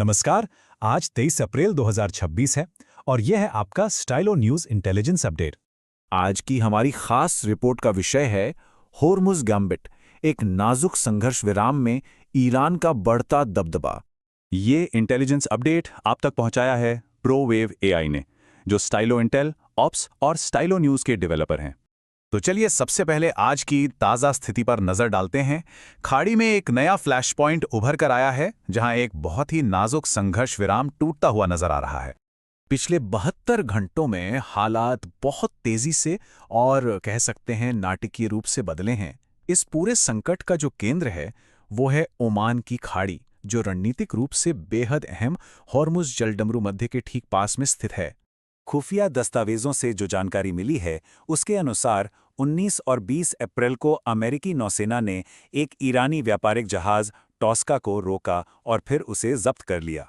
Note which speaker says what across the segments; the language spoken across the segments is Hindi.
Speaker 1: नमस्कार। आज 23 अप्रैल 2026 है और यह है आपका स्टाइलो न्यूज़ इंटेलिजेंस अपडेट।
Speaker 2: आज की हमारी खास रिपोर्ट का विषय है होर्मुज गैम्बिट, एक नाजुक संघर्ष विराम में ईरान का बढ़ता दबदबा।
Speaker 3: ये इंटेलिजेंस अपडेट आप तक पहुंचाया है प्रोवेव एआई ने, जो स्टाइलो इंटेल, ऑप्स और स्टाइलो न्यूज़ के डेवलपर हैं। तो चलिए सबसे पहले आज की ताज़ा स्थिति पर नज़र डालते हैं। खाड़ी में एक नया फ्लैश पॉइंट उभर कर आया है, जहां एक बहुत ही नाजुक संघर्ष विराम टूटता हुआ नजर आ रहा है। पिछले 72 घंटों में हालात बहुत तेजी से और कह सकते हैं नाटकीय रूप से बदले हैं। इस पूरे संकट का जो केंद्र है वो है ओमान की खाड़ी, जो रणनीतिक रूप से बेहद अहम हॉर्मुज जलडमरू मध्य के ठीक पास में स्थित है। खुफिया दस्तावेजों से जो जानकारी मिली है उसके अनुसार 19 और 20 अप्रैल को अमेरिकी नौसेना ने एक ईरानी व्यापारिक जहाज टॉस्का को रोका और फिर उसे जब्त कर लिया।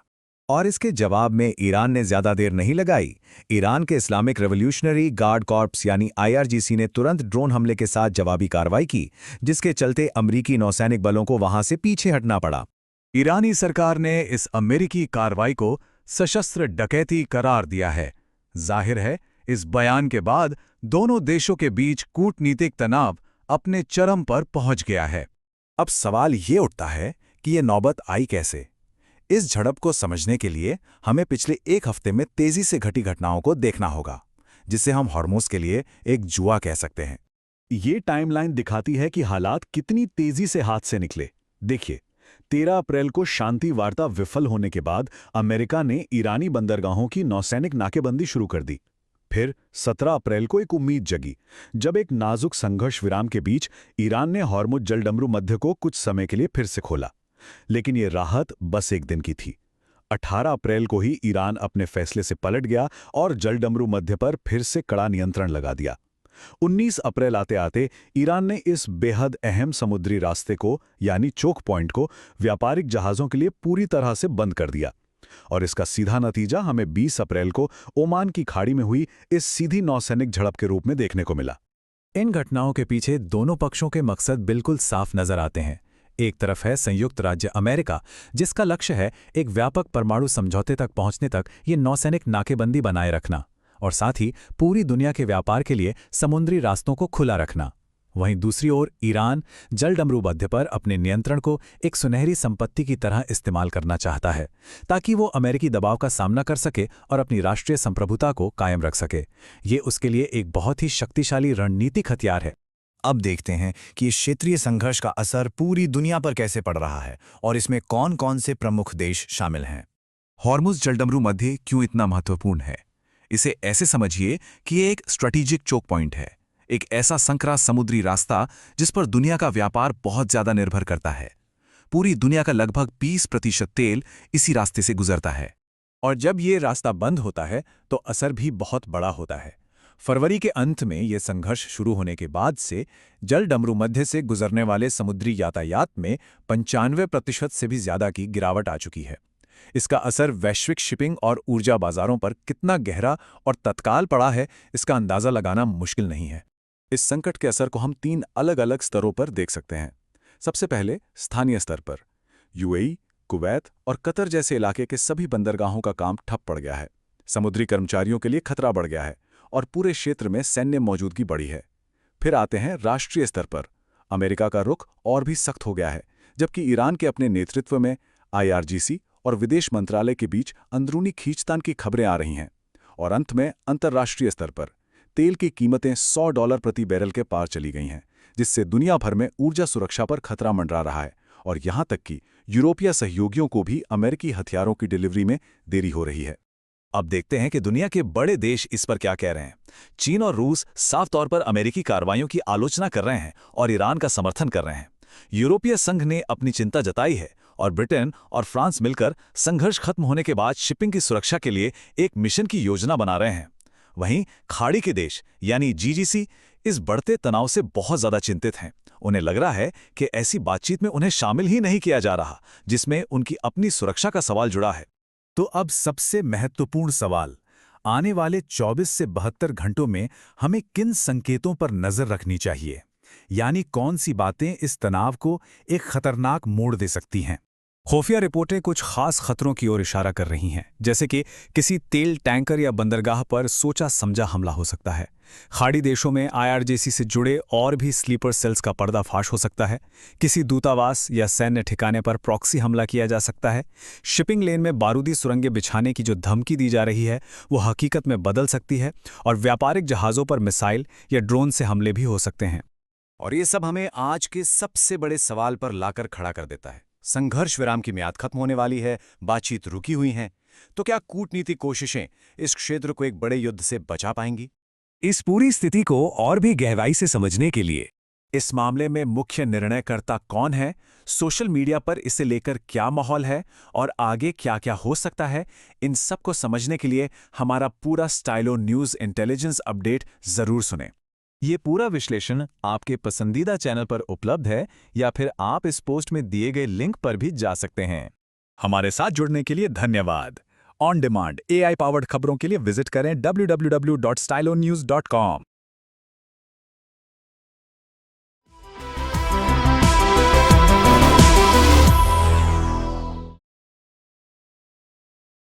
Speaker 1: और इसके जवाब में ईरान ने ज्यादा देर नहीं लगाई। ईरान के इस्लामिक रेवोल्यूशनरी गार्ड कॉर्प्स यानी IRGC ने तुरंत ड्रोन हमले के साथ जवाबी कार्रवाई की, जिसके चलते अमेरिकी नौसैनिक बलों को वहां से पीछे हटना पड़ा।
Speaker 3: ईरानी सरकार ने इस अमेरिकी कार्रवाई को सशस्त्र डकैती करार दिया है। जाहिर है, इस बयान के बाद दोनों देशों के बीच कूटनीतिक तनाव अपने चरम पर पहुंच गया है।
Speaker 1: अब सवाल ये उठता है कि ये नौबत आई कैसे। इस झड़प को समझने के लिए हमें पिछले एक हफ्ते में तेजी से घटी घटनाओं को देखना होगा, जिसे हम हॉर्मुज के लिए एक जुआ कह सकते हैं।
Speaker 3: ये टाइमलाइन दिखाती है कि हालात कितनी तेजी से हाथ से निकले। देखिए, 13 अप्रैल को शांति वार्ता विफल होने के बाद अमेरिका ने ईरानी बंदरगाहों की नौसैनिक नाकेबंदी शुरू कर दी। फिर 17 अप्रैल को एक उम्मीद जगी, जब एक नाजुक संघर्ष विराम के बीच ईरान ने हॉर्मुज जलडमरू मध्य को कुछ समय के लिए फिर से खोला। लेकिन ये राहत बस एक दिन की थी। 18 अप्रैल को ही ईरान अपने फैसले से पलट गया और जलडमरू मध्य पर फिर से कड़ा नियंत्रण लगा दिया। 19 अप्रैल आते आते ईरान ने इस बेहद अहम समुद्री रास्ते को यानी चोक पॉइंट को व्यापारिक जहाज़ों के लिए पूरी तरह से बंद कर दिया। और इसका सीधा नतीजा हमें 20 अप्रैल को ओमान की खाड़ी में हुई इस सीधी नौसैनिक झड़प के रूप में देखने को मिला।
Speaker 1: इन घटनाओं के पीछे दोनों पक्षों के मकसद बिल्कुल साफ नजर आते हैं। एक तरफ है संयुक्त राज्य अमेरिका, जिसका लक्ष्य है एक व्यापक परमाणु समझौते तक पहुंचने तक ये नौसैनिक नाकेबंदी बनाए रखना और साथ ही पूरी दुनिया के व्यापार के लिए समुद्री रास्तों को खुला रखना। वहीं दूसरी ओर ईरान जलडमरू मध्य पर अपने नियंत्रण को एक सुनहरी संपत्ति की तरह इस्तेमाल करना चाहता है, ताकि वो अमेरिकी दबाव का सामना कर सके और अपनी राष्ट्रीय संप्रभुता को कायम रख सके। ये उसके लिए एक बहुत ही शक्तिशाली रणनीतिक हथियार है।
Speaker 4: अब देखते हैं कि इस क्षेत्रीय संघर्ष का असर पूरी दुनिया पर कैसे पड़ रहा है और इसमें कौन कौन से प्रमुख देश शामिल हैं।
Speaker 2: हॉर्मुज जलडमरू मध्य क्यों इतना महत्वपूर्ण है? इसे ऐसे समझिए कि ये एक स्ट्रेटेजिक चोक पॉइंट है, एक ऐसा संकरा समुद्री रास्ता जिस पर दुनिया का व्यापार बहुत ज्यादा निर्भर करता है। पूरी दुनिया का लगभग 20% तेल इसी रास्ते से गुजरता है।
Speaker 1: और जब ये रास्ता बंद होता है तो असर भी बहुत बड़ा होता है। फरवरी के अंत में ये संघर्ष शुरू होने के बाद से जलडमरू मध्य से गुजरने वाले समुद्री यातायात में 95% से भी ज्यादा की गिरावट आ चुकी है। इसका असर वैश्विक शिपिंग और ऊर्जा बाजारों पर कितना गहरा और तत्काल पड़ा है, इसका अंदाजा लगाना मुश्किल नहीं है। इस संकट के असर को हम 3 अलग-अलग स्तरों पर देख सकते हैं। सबसे पहले स्थानीय स्तर पर UAE, कुवैत और कतर जैसे इलाके के सभी बंदरगाहों का काम ठप पड़ गया है। समुद्री कर्मचारियों के लिए खतरा बढ़ गया है और पूरे क्षेत्र में सैन्य मौजूदगी बढ़ी है। फिर आते हैं राष्ट्रीय स्तर पर। अमेरिका का रुख और भी सख्त हो गया है, जबकि ईरान के अपने नेतृत्व में IRGC और विदेश मंत्रालय के बीच अंदरूनी खींचतान की खबरें आ रही हैं। और अंत में अंतर्राष्ट्रीय स्तर पर तेल की कीमतें $100 प्रति बैरल के पार चली गई हैं, जिससे दुनिया भर में ऊर्जा सुरक्षा पर खतरा मंडरा रहा है और यहां तक कि यूरोपीय सहयोगियों को भी अमेरिकी हथियारों की डिलीवरी में देरी हो रही है।
Speaker 4: अब देखते हैं कि दुनिया के बड़े देश इस पर क्या कह रहे हैं। चीन और रूस साफ तौर पर अमेरिकी कार्रवाइयों की आलोचना कर रहे हैं और ईरान का समर्थन कर रहे हैं। यूरोपीय संघ ने अपनी चिंता जताई है और ब्रिटेन और फ्रांस मिलकर संघर्ष खत्म होने के बाद शिपिंग की सुरक्षा के लिए एक मिशन की योजना बना रहे हैं। वहीं खाड़ी के देश यानी GGC इस बढ़ते तनाव से बहुत ज्यादा चिंतित हैं। उन्हें लग रहा है कि ऐसी बातचीत में उन्हें शामिल ही नहीं किया जा रहा, जिसमें उनकी अपनी सुरक्षा का सवाल जुड़ा है।
Speaker 1: तो अब सबसे महत्वपूर्ण सवाल, आने वाले 24 से 72 घंटों में हमें किन संकेतों पर नजर रखनी चाहिए, यानी कौन सी बातें इस तनाव को एक खतरनाक मोड़ दे सकती हैं। खुफिया रिपोर्टें कुछ खास खतरों की ओर इशारा कर रही हैं, जैसे कि किसी तेल टैंकर या बंदरगाह पर सोचा समझा हमला हो सकता है। खाड़ी देशों में IRGC से जुड़े और भी स्लीपर सेल्स का पर्दाफाश हो सकता है। किसी दूतावास या सैन्य ठिकाने पर प्रॉक्सी हमला किया जा सकता है। शिपिंग लेन में बारूदी सुरंगें बिछाने की जो धमकी दी जा रही है वो हकीकत में बदल सकती है, और व्यापारिक जहाज़ों पर मिसाइल या ड्रोन से हमले भी हो सकते हैं।
Speaker 4: और ये सब हमें आज के सबसे बड़े सवाल पर लाकर खड़ा कर देता है। संघर्ष विराम की मियाद खत्म होने वाली है, बातचीत रुकी हुई है, तो क्या कूटनीतिक कोशिशें इस क्षेत्र को एक बड़े युद्ध से बचा पाएंगी?
Speaker 1: इस पूरी स्थिति को और भी गहराई से समझने के लिए इस मामले में मुख्य निर्णयकर्ता कौन है, सोशल मीडिया पर इसे लेकर क्या माहौल है और आगे क्या क्या हो सकता है, इन सब को समझने के लिए हमारा पूरा स्टाइलो न्यूज़ इंटेलिजेंस अपडेट जरूर सुनें।
Speaker 3: ये पूरा विश्लेषण आपके पसंदीदा चैनल पर उपलब्ध है, या फिर आप इस पोस्ट में दिए गए लिंक पर भी जा सकते हैं। हमारे साथ जुड़ने के लिए धन्यवाद। ऑन डिमांड AI पावर्ड खबरों के लिए विजिट करें www.stylonews.com।